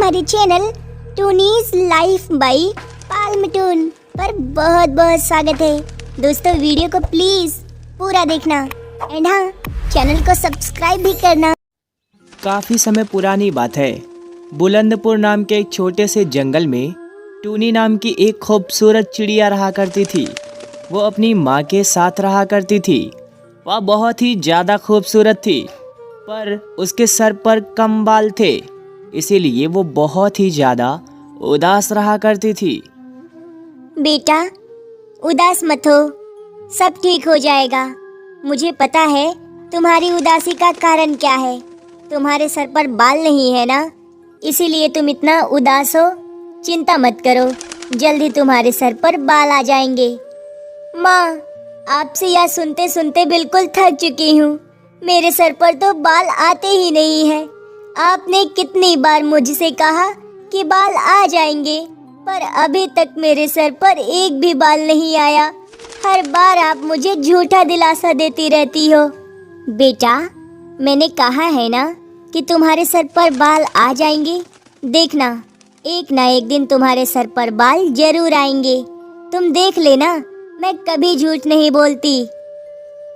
हमारे channel टूनीज life by पाल्मटून पर बहुत बहुत स्वागत है। दोस्तों वीडियो को प्लीज पूरा देखना एंड हाँ चैनल को सब्सक्राइब भी करना। काफ़ी समय पुरानी बात है। बुलंदपुर नाम के एक छोटे से जंगल में टूनी नाम की एक खूबसूरत चिड़िया रहा करती थी। वो अपनी माँ के साथ रहा करती थी। वह बहुत ही ज़्यादा खूबसूरत थी, पर उसके सर पर कम बाल थे, इसीलिए वो बहुत ही ज़्यादा उदास रहा करती थी। बेटा उदास मत हो, सब ठीक हो जाएगा। मुझे पता है तुम्हारी उदासी का कारण क्या है। तुम्हारे सर पर बाल नहीं है ना, इसीलिए तुम इतना उदास हो। चिंता मत करो, जल्द ही तुम्हारे सर पर बाल आ जाएंगे। माँ, आपसे यह सुनते सुनते बिल्कुल थक चुकी हूँ। मेरे सर पर तो बाल आते ही नहीं है। आपने कितनी बार मुझसे कहा कि बाल आ जाएंगे, पर अभी तक मेरे सर पर एक भी बाल नहीं आया। हर बार आप मुझे झूठा दिलासा देती रहती हो। बेटा, मैंने कहा है ना कि तुम्हारे सर पर बाल आ जाएंगे। देखना, एक ना एक दिन तुम्हारे सर पर बाल जरूर आएंगे। तुम देख लेना, मैं कभी झूठ नहीं बोलती।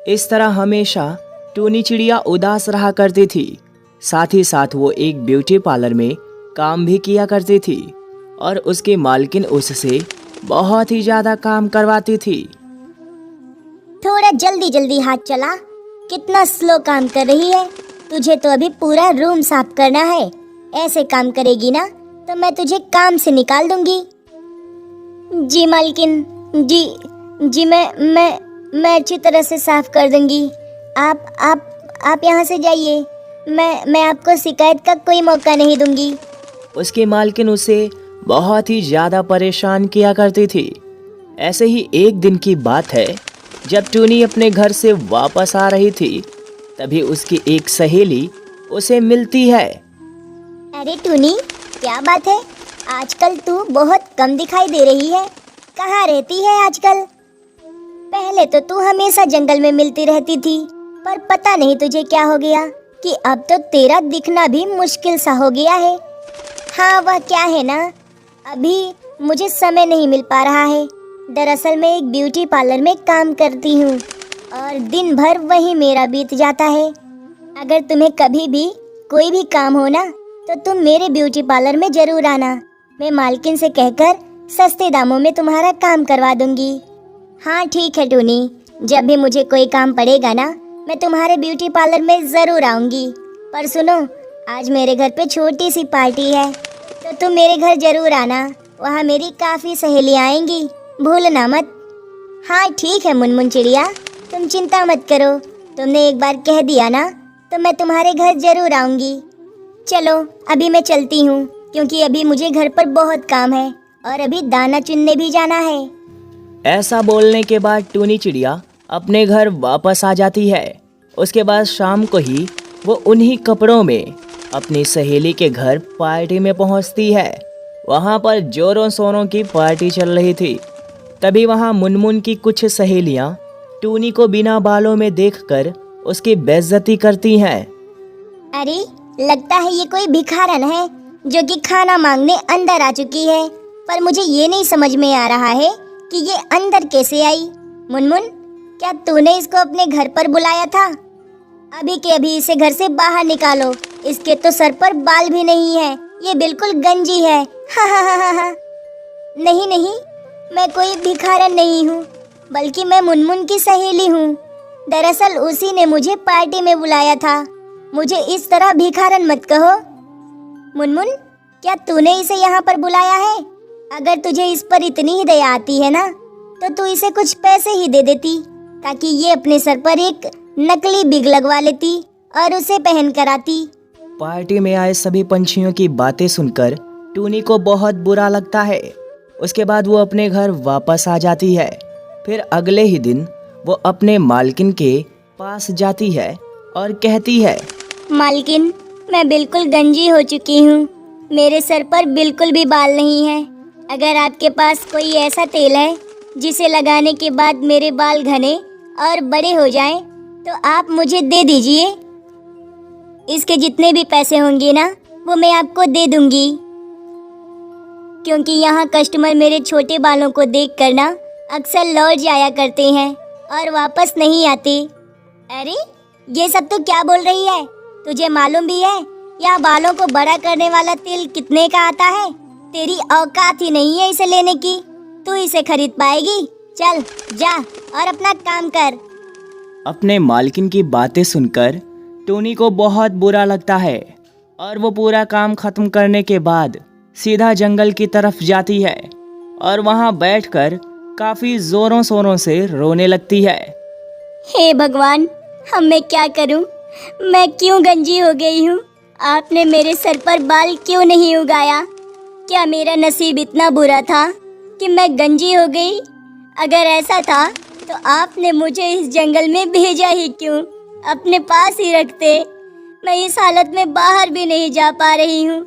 इस तरह हमेशा टूनी चिड़िया उदास रहा करती थी। साथ ही साथ वो एक ब्यूटी पार्लर में काम भी किया करती थी और उसकी मालकिन उससे बहुत ही ज़्यादा काम करवाती थी। थोड़ा जल्दी जल्दी हाथ चला, कितना स्लो काम कर रही है। तुझे तो अभी पूरा रूम साफ करना है। ऐसे काम करेगी ना तो मैं तुझे काम से निकाल दूंगी। जी मालकिन, जी मैं अच्छी तरह से साफ कर दूंगी। आप यहाँ से जाइए। मैं आपको शिकायत का कोई मौका नहीं दूंगी। उसकी मालकिन उसे बहुत ही ज़्यादा परेशान किया करती थी। ऐसे ही एक दिन की बात है, जब टूनी अपने घर से वापस आ रही थी, तभी उसकी एक सहेली उसे मिलती है। अरे टूनी, क्या बात है? आजकल तू बहुत कम दिखाई दे रही है। कहाँ रहती है आजकल? पहले तो तू हमेशा जंगल में मिलती रहती थी, पर पता नहीं तुझे क्या हो गया कि अब तो तेरा दिखना भी मुश्किल सा हो गया है। हाँ, वह क्या है ना, अभी मुझे समय नहीं मिल पा रहा है। दरअसल मैं एक ब्यूटी पार्लर में काम करती हूँ और दिन भर वही मेरा बीत जाता है। अगर तुम्हें कभी भी कोई भी काम हो ना, तो तुम मेरे ब्यूटी पार्लर में ज़रूर आना। मैं मालकिन से कहकर सस्ते दामों में तुम्हारा काम करवा दूंगी। हाँ ठीक है टूनी, जब भी मुझे कोई काम पड़ेगा ना, मैं तुम्हारे ब्यूटी पार्लर में ज़रूर आऊँगी। पर सुनो, आज मेरे घर पे छोटी सी पार्टी है, तो तुम मेरे घर ज़रूर आना। वहाँ मेरी काफ़ी सहेलियाँ आएंगी, भूलना मत। हाँ ठीक है मुनमुन चिड़िया, तुम चिंता मत करो। तुमने एक बार कह दिया ना, तो मैं तुम्हारे घर ज़रूर आऊँगी। चलो अभी मैं चलती हूँ, क्योंकि अभी मुझे घर पर बहुत काम है और अभी दाना चुनने भी जाना है। ऐसा बोलने के बाद टूनी चिड़िया अपने घर वापस आ जाती है। उसके बाद शाम को ही वो उन्हीं कपड़ों में अपनी सहेली के घर पार्टी में पहुंचती है। वहां पर जोरों शोरों की पार्टी चल रही थी। तभी वहां मुनमुन की कुछ सहेलियां टूनी को बिना बालों में देखकर उसकी बेइज्जती करती हैं। अरे लगता है ये कोई भिखारन है जो कि खाना मांगने अंदर आ चुकी है, पर मुझे ये नहीं समझ में आ रहा है कि ये अंदर कैसे आई। मुनमुन, क्या तूने इसको अपने घर पर बुलाया था? अभी के अभी इसे घर से बाहर निकालो। इसके तो सर पर बाल भी नहीं है, ये बिल्कुल गंजी है। हा हा हा हा। नहीं नहीं, मैं कोई भिखारन नहीं हूँ, बल्कि मैं मुनमुन की सहेली हूँ। दरअसल उसी ने मुझे पार्टी में बुलाया था। मुझे इस तरह भिखारन मत कहो। मुनमुन, क्या तूने इसे यहाँ पर बुलाया है? अगर तुझे इस पर इतनी ही दया आती है ना, तो तू इसे कुछ पैसे ही दे देती, ताकि ये अपने सर पर एक नकली बिग लगवा लेती और उसे पहन कर आती। पार्टी में आए सभी पंछियों की बातें सुनकर टूनी को बहुत बुरा लगता है। उसके बाद वो अपने घर वापस आ जाती है। फिर अगले ही दिन वो अपने मालकिन के पास जाती है और कहती है, मालकिन, मैं बिल्कुल गंजी हो चुकी हूँ। मेरे सर पर बिल्कुल भी बाल नहीं है। अगर आपके पास कोई ऐसा तेल है जिसे लगाने के बाद मेरे बाल घने और बड़े हो जाएं, तो आप मुझे दे दीजिए। इसके जितने भी पैसे होंगे ना, वो मैं आपको दे दूंगी। क्योंकि यहाँ कस्टमर मेरे छोटे बालों को देख कर ना अक्सर लौट जाया करते हैं और वापस नहीं आते। अरे ये सब तो क्या बोल रही है? तुझे मालूम भी है यह बालों को बड़ा करने वाला तेल कितने का आता है? तेरी औकात ही नहीं है इसे लेने की। तू इसे खरीद पाएगी? चल जा और अपना काम कर। अपने मालकिन की बातें सुनकर टोनी को बहुत बुरा लगता है और वो पूरा काम खत्म करने के बाद सीधा जंगल की तरफ जाती है और वहाँ बैठकर काफी जोरों शोरों से रोने लगती है। हे भगवान, अब मैं क्या करूं? मैं क्यों गंजी हो गई हूं? आपने मेरे सर पर बाल क्यों नहीं उगाया? क्या मेरा नसीब इतना बुरा था कि मैं गंजी हो गई? अगर ऐसा था तो आपने मुझे इस जंगल में भेजा ही क्यों? अपने पास ही रखते। मैं इस हालत में बाहर भी नहीं जा पा रही हूँ।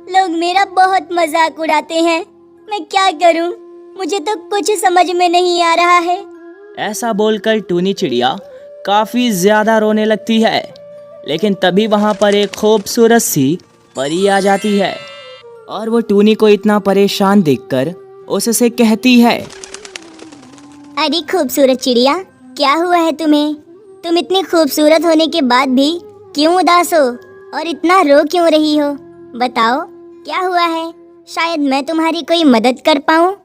लोग मेरा बहुत मजाक उड़ाते हैं। मैं क्या करूँ? मुझे तो कुछ समझ में नहीं आ रहा है। ऐसा बोलकर टूनी चिड़िया काफी ज्यादा रोने लगती है, लेकिन तभी वहाँ पर एक खूबसूरत सी परी आ जाती है और वो टूनी को इतना परेशान देखकर उससे कहती है, अरे खूबसूरत चिड़िया, क्या हुआ है तुम्हें? तुम इतनी खूबसूरत होने के बाद भी क्यों उदास हो और इतना रो क्यों रही हो? बताओ क्या हुआ है? शायद मैं तुम्हारी कोई मदद कर पाऊँ।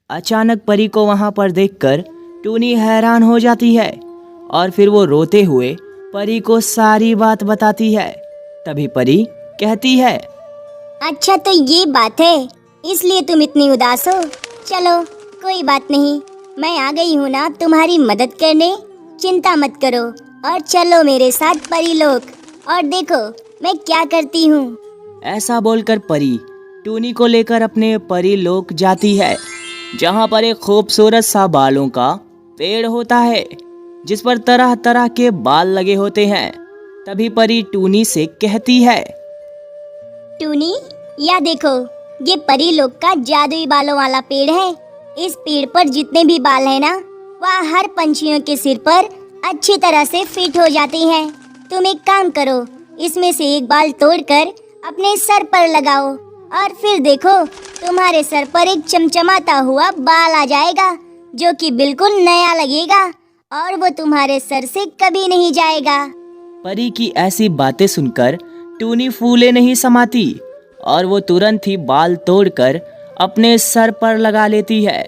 अचानक परी को वहाँ पर देखकर टूनी हैरान हो जाती है और फिर वो रोते हुए परी को सारी बात बताती है। तभी परी कहती है, अच्छा तो ये बात है, इसलिए तुम इतनी उदास हो। चलो कोई बात नहीं, मैं आ गई हूँ ना तुम्हारी मदद करने। चिंता मत करो और चलो मेरे साथ परी लोक और देखो मैं क्या करती हूँ। ऐसा बोलकर परी टूनी को लेकर अपने परी लोक जाती है, जहाँ पर एक खूबसूरत सा बालों का पेड़ होता है जिस पर तरह तरह के बाल लगे होते हैं। तभी परी टूनी से कहती है, टूनी या देखो, ये परी लोक का जादुई बालों वाला पेड़ है। इस पेड़ पर जितने भी बाल है ना, वह हर पंछियों के सिर पर अच्छी तरह से फिट हो जाते हैं। तुम एक काम करो, इसमें से एक बाल तोड़कर अपने सर पर लगाओ और फिर देखो तुम्हारे सर पर एक चमचमाता हुआ बाल आ जाएगा जो कि बिल्कुल नया लगेगा और वो तुम्हारे सर से कभी नहीं जाएगा। परी की ऐसी बातें सुनकर टूनी फूले नहीं समाती और वो तुरंत ही बाल तोड़कर अपने सर पर लगा लेती है।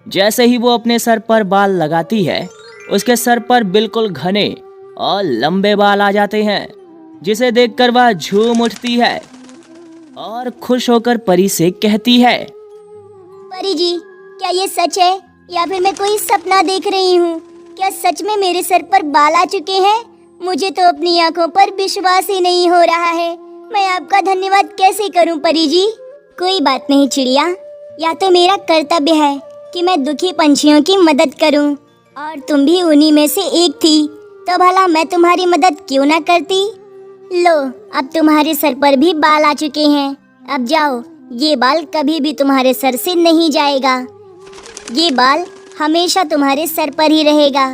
जैसे ही वो अपने सर पर बाल लगाती है, उसके सर पर बिल्कुल घने और लंबे बाल आ जाते हैं, जिसे देखकर वह झूम उठती है और खुश होकर परी से कहती है, परी जी, क्या ये सच है या फिर मैं कोई सपना देख रही हूँ? क्या सच में मेरे सर पर बाल आ चुके हैं? मुझे तो अपनी आंखों पर विश्वास ही नहीं हो रहा है। मैं आपका धन्यवाद कैसे करूं परी जी? कोई बात नहीं चिड़िया, या तो मेरा कर्तव्य है कि मैं दुखी पंछियों की मदद करूं और तुम भी उन्हीं में से एक थी, तो भला मैं तुम्हारी मदद क्यों ना करती? लो, अब तुम्हारे सर पर भी बाल आ चुके हैं। अब जाओ, ये बाल कभी भी तुम्हारे सर से नहीं जाएगा। ये बाल हमेशा तुम्हारे सर पर ही रहेगा।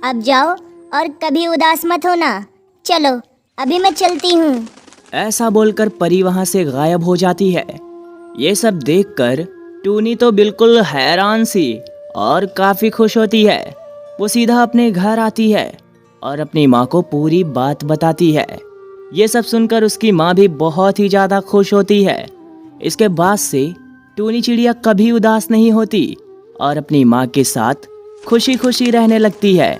अब जाओ और कभी उदास मत होना। चलो अभी मैं चलती हूँ। ऐसा बोलकर परी वहाँ से गायब हो जाती है। ये सब देखकर टूनी तो बिल्कुल हैरान सी और काफी खुश होती है। वो सीधा अपने घर आती है और अपनी माँ को पूरी बात बताती है। ये सब सुनकर उसकी माँ भी बहुत ही ज़्यादा खुश होती है। इसके बाद से टूनी चिड़िया कभी उदास नहीं होती और अपनी माँ के साथ खुशी खुशी रहने लगती है।